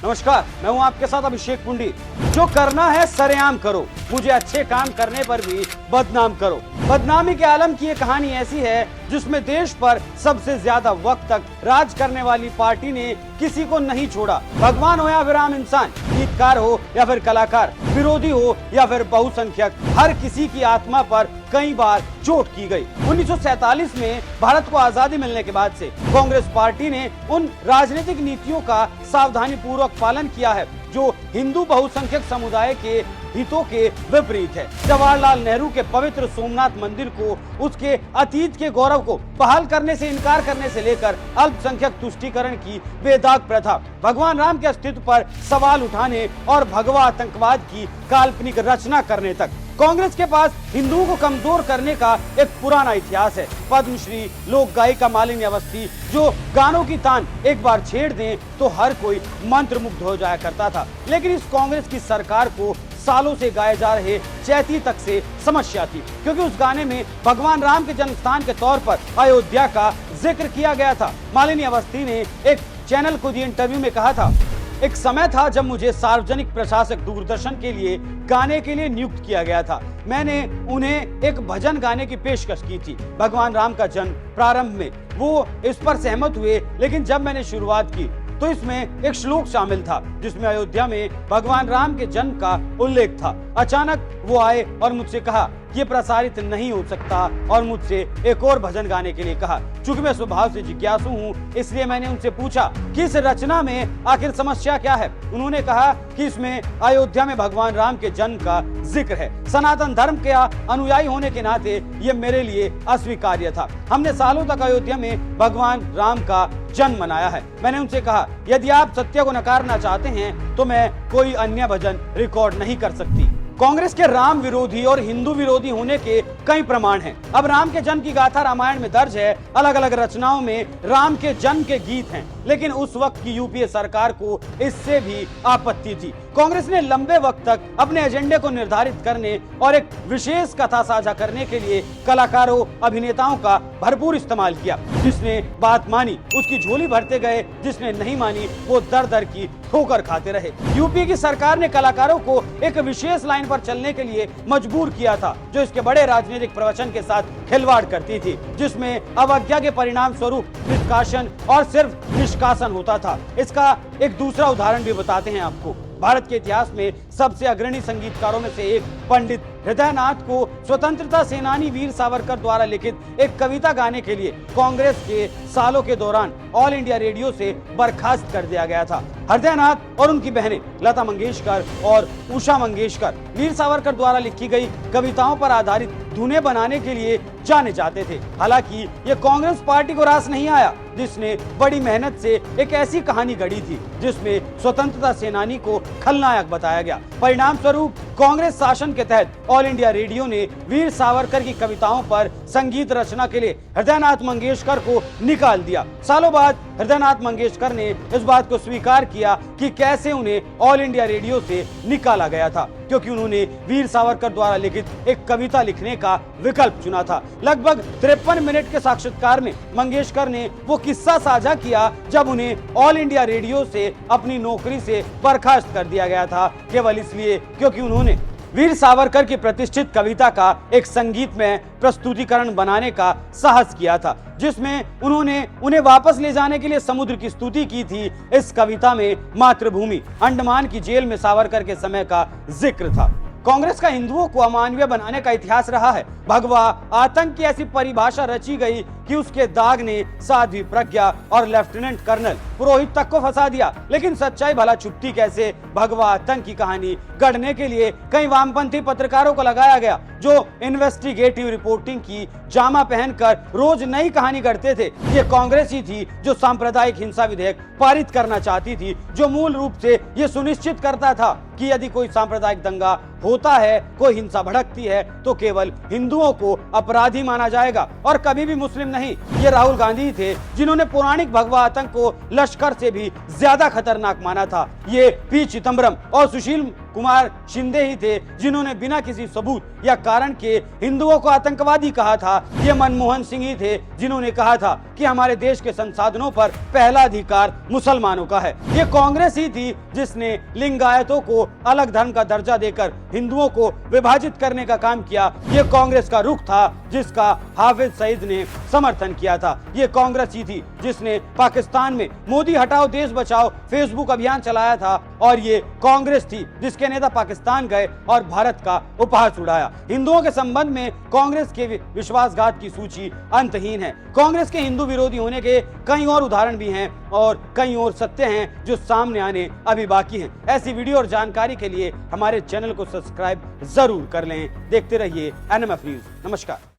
नमस्कार, मैं हूं आपके साथ अभिषेक पुंडी। जो करना है सरेआम करो, मुझे अच्छे काम करने पर भी बदनाम करो। बदनामी के आलम की ये कहानी ऐसी है जिसमें देश पर सबसे ज्यादा वक्त तक राज करने वाली पार्टी ने किसी को नहीं छोड़ा। भगवान हो या फिर आम इंसान, गीतकार हो या फिर कलाकार, विरोधी हो या फिर बहुसंख्यक, हर किसी की आत्मा पर कई बार चोट की गई। 1947 में भारत को आजादी मिलने के बाद से कांग्रेस पार्टी ने उन राजनीतिक नीतियों का सावधानी पूर्वक पालन किया है जो हिंदू बहुसंख्यक समुदाय के हितों के विपरीत है। जवाहरलाल नेहरू के पवित्र सोमनाथ मंदिर को उसके अतीत के गौरव को बहाल करने से इनकार करने से लेकर अल्पसंख्यक तुष्टीकरण की बेदाग प्रथा, भगवान राम के अस्तित्व पर सवाल उठाने और भगवा आतंकवाद की काल्पनिक रचना करने तक, कांग्रेस के पास हिंदुओं को कमजोर करने का एक पुराना इतिहास है। पद्मश्री लोक गायिका मालिनी अवस्थी जो गानों की तान एक बार छेड़ दें तो हर कोई मंत्रमुग्ध हो जाया करता था, लेकिन इस कांग्रेस की सरकार को सालों से गाए जा रहे चैती तक से समस्या थी, क्योंकि उस गाने में भगवान राम के जन्म स्थान के तौर पर अयोध्या का जिक्र किया गया था। मालिनी अवस्थी ने एक चैनल को दिए इंटरव्यू में कहा था, एक समय था जब मुझे सार्वजनिक प्रशासक दूरदर्शन के लिए गाने के लिए नियुक्त किया गया था। मैंने उन्हें एक भजन गाने की पेशकश की थी, भगवान राम का जन्म। प्रारंभ में वो इस पर सहमत हुए, लेकिन जब मैंने शुरुआत की तो इसमें एक श्लोक शामिल था जिसमें अयोध्या में भगवान राम के जन्म का उल्लेख था। अचानक वो आए और मुझसे कहा ये प्रसारित नहीं हो सकता और मुझसे एक और भजन गाने के लिए कहा। चूंकि मैं स्वभाव से जिज्ञासु हूँ, इसलिए मैंने उनसे पूछा कि इस रचना में आखिर समस्या क्या है। उन्होंने कहा कि इसमें अयोध्या में भगवान राम के जन्म का जिक्र है। सनातन धर्म के अनुयायी होने के नाते ये मेरे लिए अस्वीकार्य था। हमने सालों तक अयोध्या में भगवान राम का जन्म मनाया है। मैंने उनसे कहा यदि आप सत्य को नकारना चाहते हैं तो मैं कोई अन्य भजन रिकॉर्ड नहीं कर सकती। कांग्रेस के राम विरोधी और हिंदू विरोधी होने के कई प्रमाण हैं। अब राम के जन्म की गाथा रामायण में दर्ज है, अलग अलग रचनाओं में राम के जन्म के गीत हैं, लेकिन उस वक्त की यूपीए सरकार को इससे भी आपत्ति थी। कांग्रेस ने लंबे वक्त तक अपने एजेंडे को निर्धारित करने और एक विशेष कथा साझा करने के लिए कलाकारों, अभिनेताओं का भरपूर इस्तेमाल किया। जिसने बात मानी उसकी झोली भरते गए, जिसने नहीं मानी वो दर दर की ठोकर खाते रहे। यूपी की सरकार ने कलाकारों को एक विशेष लाइन पर चलने के लिए मजबूर किया था जो इसके बड़े राजनीतिक प्रवचन के साथ खिलवाड़ करती थी, जिसमें अवज्ञा के परिणाम स्वरूप निष्कासन और सिर्फ निष्कासन होता था। इसका एक दूसरा उदाहरण भी बताते हैं आपको। भारत के इतिहास में सबसे अग्रणी संगीतकारों में से एक पंडित हृदयनाथ को स्वतंत्रता सेनानी वीर सावरकर द्वारा लिखित एक कविता गाने के लिए कांग्रेस के सालों के दौरान ऑल इंडिया रेडियो से बर्खास्त कर दिया गया था। हृदयनाथ और उनकी बहनें लता मंगेशकर और उषा मंगेशकर वीर सावरकर द्वारा लिखी गई कविताओं पर आधारित धुनें बनाने के लिए जाने जाते थे। हालांकि ये कांग्रेस पार्टी को रास नहीं आया जिसने बड़ी मेहनत से एक ऐसी कहानी गढ़ी थी जिसमें स्वतंत्रता सेनानी को खलनायक बताया गया। परिणाम स्वरूप कांग्रेस शासन के तहत ऑल इंडिया रेडियो ने वीर सावरकर की कविताओं पर संगीत रचना के लिए हृदयनाथ मंगेशकर को निकाल दिया। सालों बाद हृदयनाथ मंगेशकर ने इस बात को स्वीकार किया कि कैसे उन्हें ऑल इंडिया रेडियो से निकाला गया था, क्योंकि उन्होंने वीर सावरकर द्वारा लिखित एक कविता लिखने का विकल्प चुना था। लगभग 53 मिनट के साक्षात्कार में मंगेशकर ने वो किस्सा साझा किया जब उन्हें ऑल इंडिया रेडियो से अपनी नौकरी से बर्खास्त कर दिया गया था, केवल इसलिए क्योंकि उन्होंने वीर सावरकर की प्रतिष्ठित कविता का एक संगीतमय प्रस्तुतिकरण बनाने का साहस किया था, जिसमें उन्होंने उन्हें वापस ले जाने के लिए समुद्र की स्तुति की थी। इस कविता में मातृभूमि अंडमान की जेल में सावरकर के समय का जिक्र था। कांग्रेस का हिंदुओं को अमानवीय बनाने का इतिहास रहा है। भगवा आतंक की ऐसी परिभाषा रची गई कि उसके दाग ने साध्वी प्रज्ञा और लेफ्टिनेंट कर्नल पुरोहित तक को फंसा दिया, लेकिन सच्चाई भला छुपती कैसे। भगवा आतंक की कहानी गढ़ने के लिए कई वामपंथी पत्रकारों को लगाया गया जो इन्वेस्टिगेटिव रिपोर्टिंग की जामा पहनकर रोज नई कहानी गढ़ते थे। ये कांग्रेस ही थी जो सांप्रदायिक हिंसा विधेयक पारित करना चाहती थी, जो मूल रूप से ये सुनिश्चित करता था कि यदि कोई सांप्रदायिक दंगा होता है, कोई हिंसा भड़कती है, तो केवल हिंदुओं को अपराधी माना जाएगा और कभी भी मुस्लिम नहीं। ये राहुल गांधी थे जिन्होंने पौराणिक भगवा आतंक को लश्कर से भी ज्यादा खतरनाक माना था। ये पी चिदंबरम और सुशील कुमार शिंदे ही थे जिन्होंने बिना किसी सबूत या कारण के हिंदुओं को आतंकवादी कहा था। ये मनमोहन सिंह ही थे जिन्होंने कहा था कि हमारे देश के संसाधनों पर पहला अधिकार मुसलमानों का है। ये कांग्रेस ही थी जिसने लिंगायतों को अलग धर्म का दर्जा देकर हिंदुओं को विभाजित करने का काम किया। ये कांग्रेस का रुख था जिसका हाफिज सईद ने समर्थन किया था। ये कांग्रेस ही थी जिसने पाकिस्तान में मोदी हटाओ देश बचाओ फेसबुक अभियान चलाया था, और ये कांग्रेस थी जिसके नेता पाकिस्तान गए और भारत का उपहास उड़ाया। हिंदुओं के संबंध में कांग्रेस के विश्वासघात की सूची अंतहीन है। कांग्रेस के हिंदू विरोधी होने के कई और उदाहरण भी हैं और कई और सत्य हैं जो सामने आने अभी बाकी हैं। ऐसी वीडियो और जानकारी के लिए हमारे चैनल को सब्सक्राइब जरूर कर लें। देखते रहिए NMF न्यूज। नमस्कार।